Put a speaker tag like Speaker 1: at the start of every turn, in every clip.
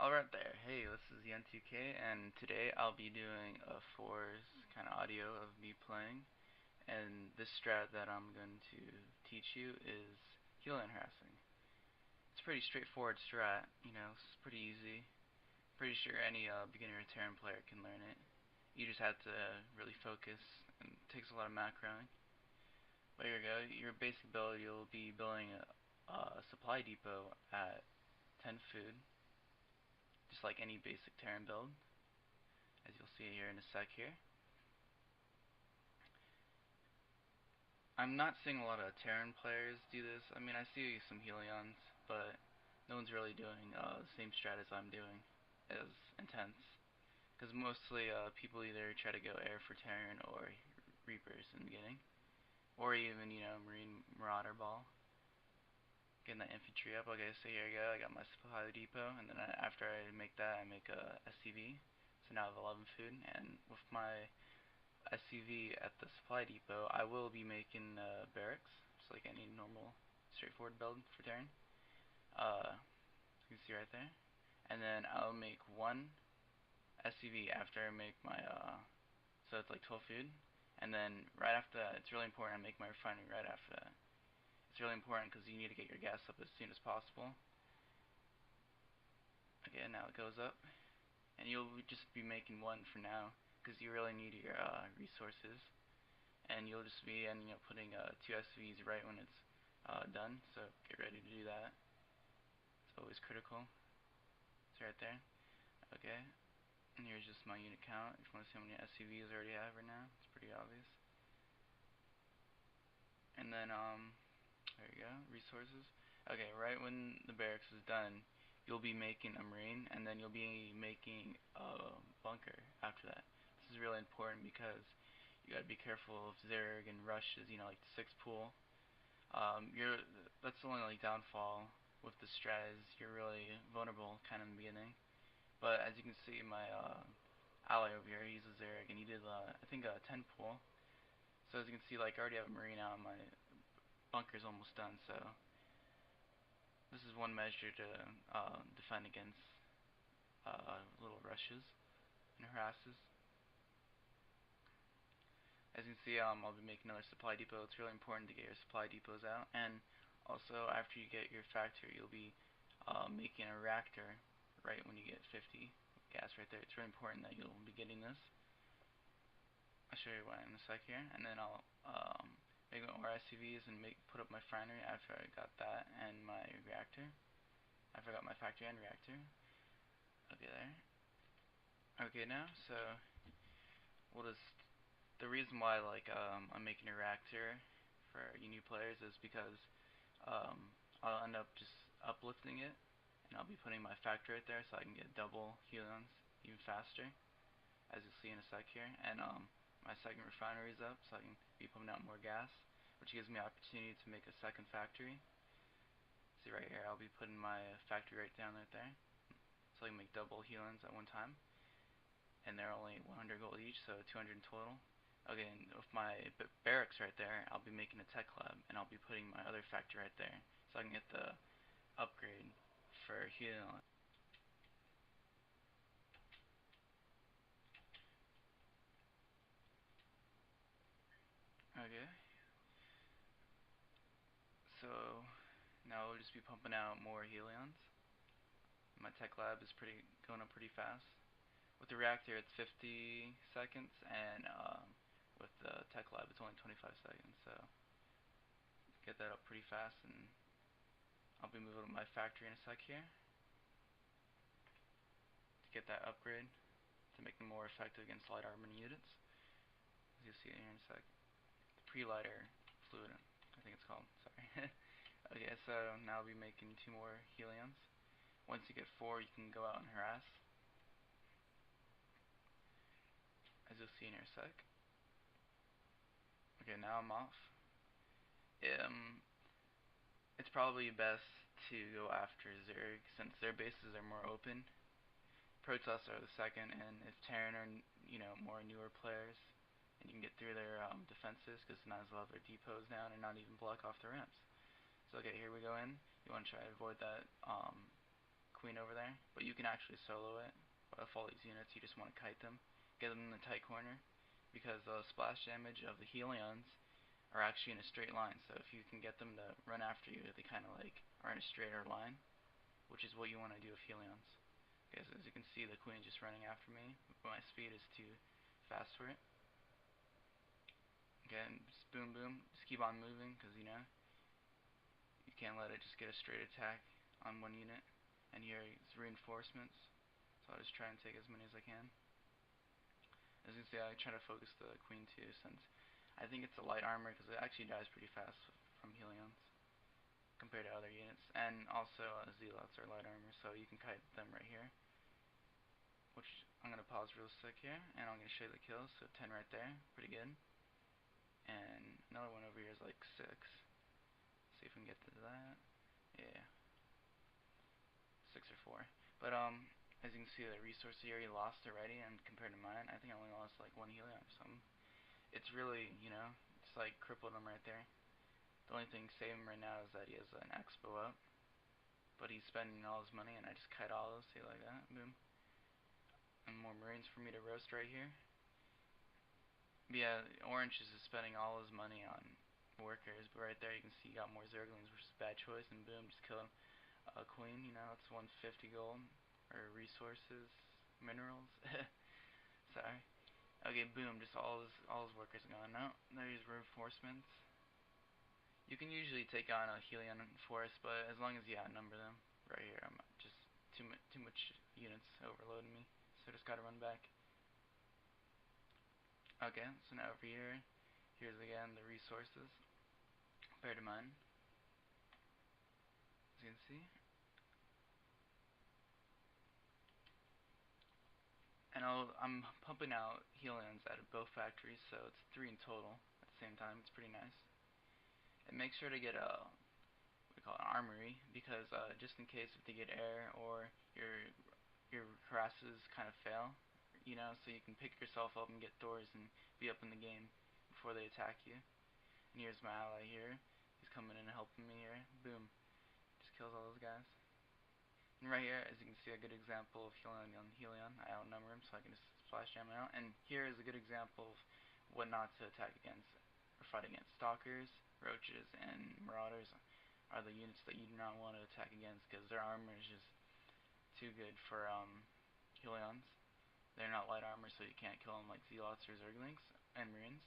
Speaker 1: Alright there, hey, this is Yen2K, and today I'll be doing a fours kind of audio of me playing, and this strat that I'm going to teach you is Helion harassing. It's a pretty straightforward strat, it's pretty easy. Pretty sure any beginner or Terran player can learn it. You just have to really focus, and it takes a lot of macroing. But here we go, your basic build, you'll be building a supply depot at 10 food, just like any basic Terran build, as you'll see here in a sec here. I'm not seeing a lot of Terran players do this. I mean, I see some Helions, but no one's really doing the same strat as I'm doing, as intense. Because mostly people either try to go air for Terran or Reapers in the beginning, or even, Marine Marauder Ball. Getting that infantry up. Okay, so here I go. I got my supply depot, and then after I make that, I make a SCV. So now I have 11 food, and with my SCV at the supply depot, I will be making barracks, just like any normal straightforward build for Terran. You can see right there. And then I'll make one SCV after I make my, so it's like 12 food. And then right after that, it's really important I make my refinery right after that. It's really important because you need to get your gas up as soon as possible. Okay, now it goes up. And you'll just be making one for now because you really need your resources. And you'll just be putting two SVs right when it's done, so get ready to do that. It's always critical. It's right there. Okay, and here's just my unit count. If you want to see how many SCVs I already have right now, it's pretty obvious. And then there you go, resources. Okay, right when the barracks is done, you'll be making a marine, and then you'll be making a bunker after that. This is really important because you gotta be careful of Zerg and rushes, like the 6 pool. That's the only like downfall with the strat is you're really vulnerable kind of in the beginning. But as you can see, my ally over here, he's a Zerg, and he did I think a 10 pool. So as you can see, like I already have a marine out, and my bunker's almost done. So this is one measure to defend against little rushes and harasses. As you can see, I'll be making another supply depot. It's really important to get your supply depots out, and also after you get your factory, you'll be making a reactor right when you get 50 gas right there. It's really important that you'll be getting this. I'll show you why in a sec here, and then I'll make more SCVs and put up my refinery after I got that and my reactor. I forgot my factory and reactor. Okay, there. Okay, now, so we'll just the reason why I'm making a reactor for you new players is because I'll end up just uplifting it, and I'll be putting my factory right there so I can get double Helions even faster, as you'll see in a sec here. And my second refinery is up, so I can be pumping out more gas, which gives me opportunity to make a second factory. See right here, I'll be putting my factory right down right there, so I can make double Helions at one time. And they're only 100 gold each, so 200 in total. Okay, and with my barracks right there, I'll be making a tech lab, and I'll be putting my other factory right there, so I can get the upgrade for Helion. Okay, so now we'll just be pumping out more Helions. My tech lab is going up pretty fast. With the reactor, it's 50 seconds, and with the tech lab, it's only 25 seconds. So get that up pretty fast, and I'll be moving to my factory in a sec here to get that upgrade to make them more effective against light armor units. As you'll see here in a sec. The pre-lighter fluid, I think it's called. Sorry. Okay, so now I'll be making 2 more Helions. Once you get 4, you can go out and harass, as you'll see in a sec. Okay, now I'm off. It's probably best to go after Zerg since their bases are more open. Protoss are the second, and if Terran are more newer players, and you can get through their defenses because not as a lot of their depots down and not even block off the ramps. So okay, here we go in. You want to try to avoid that queen over there, but you can actually solo it. With all these units, you just want to kite them, get them in the tight corner, because the splash damage of the Helions are actually in a straight line. So if you can get them to run after you, they kind of like are in a straighter line, which is what you want to do with Helions. Okay, so as you can see, the queen is just running after me, but my speed is too fast for it. Okay, and just boom boom, just keep on moving, because you know, you can't let it just get a straight attack on one unit. And here is reinforcements, so I'll just try and take as many as I can. As you can see, I try to focus the queen too, since I think it's a light armor, because it actually dies pretty fast from Helions compared to other units. And also Zealots are light armor, so you can kite them right here. Which I'm going to pause real quick here, and I'm going to show you the kills. So 10 right there, pretty good. And another one over here is like 6. See if we can get to that. Yeah, 6 or 4. But as you can see, the resource area lost already, and compared to mine, I think I only lost like 1 helium or something. It's really, you know, it's like crippled him right there. The only thing saving him right now is that he has an expo up, but he's spending all his money, and I just kite all those. See, like that, boom. And more marines for me to roast right here. But yeah, Orange is just spending all his money on workers, but right there you can see he got more Zerglings, which is a bad choice, and boom, just killed a queen. You know, it's 150 gold, or resources, minerals. Sorry. Okay, boom, just all his workers are gone. No, there's reinforcements. You can usually take on a Helion forest, but as long as you outnumber them, right here, I'm just too much units overloading me, so I just gotta run back. Okay, so now over here, here's again the resources compared to mine, as you can see. And I'm pumping out Helions out of both factories, so it's 3 in total at the same time. It's pretty nice. And make sure to get a what we call an armory, because just in case if they get air or your harasses kind of fail, you know, so you can pick yourself up and get doors and be up in the game before they attack you. And here's my ally here. He's coming in and helping me here. Boom. Just kills all those guys. And right here, as you can see, a good example of Helion on Helion. I outnumber him, so I can just splash jam him out. And here is a good example of what not to attack against or fight against. Stalkers, Roaches, and Marauders are the units that you do not want to attack against, because their armor is just too good for Helions. They're not light armor, so you can't kill them like Zealots or Zerglings and Marines.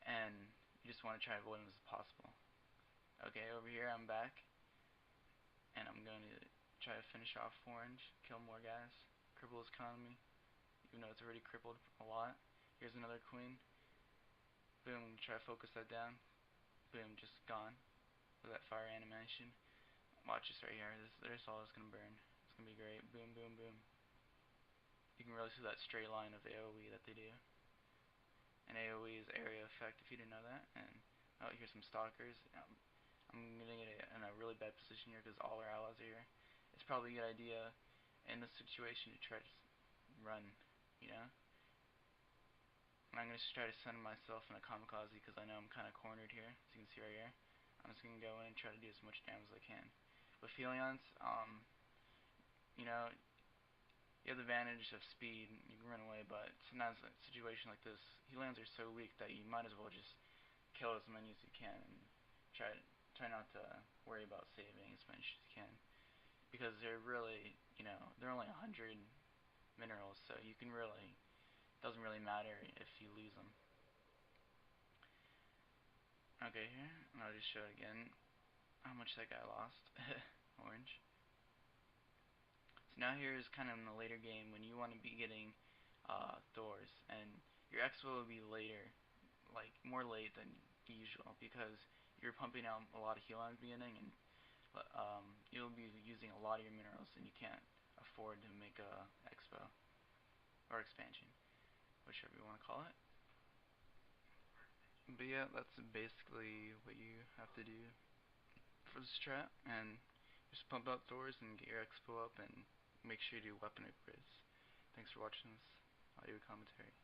Speaker 1: And you just want to try to avoid them as possible. Okay, over here I'm back, and I'm going to try to finish off Orange, kill more guys, cripple his economy, even though it's already crippled a lot. Here's another queen. Boom, try to focus that down. Boom, just gone with that fire animation. Watch this right here. This all is gonna burn. It's gonna be great. Boom, boom, boom. You can really see that straight line of AoE that they do. And AoE is area effect, if you didn't know that. And oh, here's some stalkers. I'm gonna get in a really bad position here because all our allies are here. It's probably a good idea in this situation to try to run, you know. And I'm gonna just try to send myself in a kamikaze because I know I'm kind of cornered here, as you can see right here. I'm just gonna go in and try to do as much damage as I can. With Helions, you know, you have the advantage of speed, you can run away, but sometimes in a situation like this, Helions are so weak that you might as well just kill as many as you can and try not to worry about saving as much as you can, because they're really, you know, they're only 100 minerals, so you can really, doesn't really matter if you lose them. Okay, here, and I'll just show it again, how much that guy lost. Orange. So now here is kind of in the later game when you want to be getting Thors, and your expo will be later, like more late than usual, because you're pumping out a lot of heal at the beginning, and you'll be using a lot of your minerals, and you can't afford to make a expo or expansion, whichever you want to call it. But yeah, that's basically what you have to do for this strat, and just pump out Thors and get your expo up, and make sure you do weapon upgrades. Thanks for watching this audio commentary.